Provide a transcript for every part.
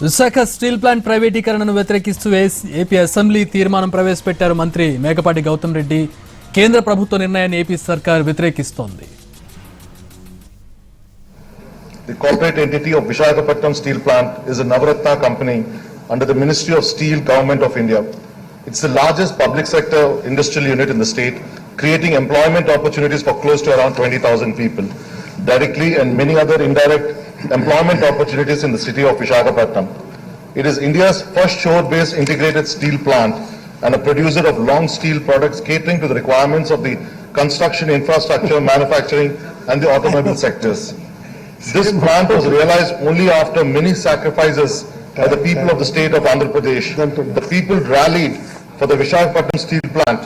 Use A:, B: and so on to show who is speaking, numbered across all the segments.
A: Visakha steel plant ప్రైవేటీకరణను వ్యతిరేకిస్తూ AP assembly తీర్మానం ప్రవేశపెట్టారు మంత్రి మేకపాటి గౌతమ్ రెడ్డి. కేంద్ర ప్రభుత్వ నిర్ణయాన్ని ఏపీ సర్కార్ వ్యతిరేకిస్తోంది.
B: The corporate entity of Visakha Steel Plant is a Navaratna company under the Ministry of Steel, Government of India. It's the largest public sector industrial unit in the state, creating employment opportunities for close to around 20,000 people, directly and many other indirect employment opportunities in the city of Visakha. It is India's first shore-based integrated steel plant and a producer of long steel products catering to the requirements of the construction infrastructure, manufacturing and the automobile sectors. This plant was realized only after many sacrifices by the people of the state of Andhra Pradesh. The people rallied for the Visakha steel plant,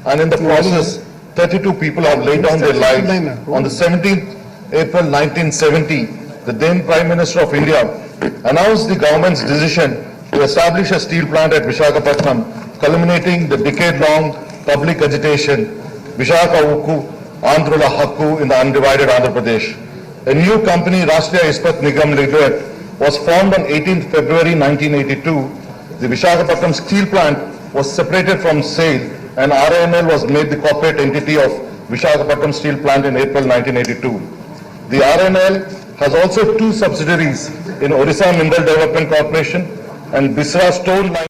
B: and in the process 32 people have laid down their lives. On the 17th April 1970, the then Prime Minister of India announced the government's decision to establish a steel plant at Visakha, culminating the decade-long public agitation, Visakha Ukku, Andhrula Hakku in the undivided Andhra Pradesh. A new company, Rashtriya Ispat Nigam Limited, was formed on 18th February 1982. The Visakha steel plant was separated from SAIL and RINL was made the corporate entity of Visakha steel plant in April 1982. The RINL has also two subsidiaries in Odisha Mineral Development Corporation and Bisra Stone Line.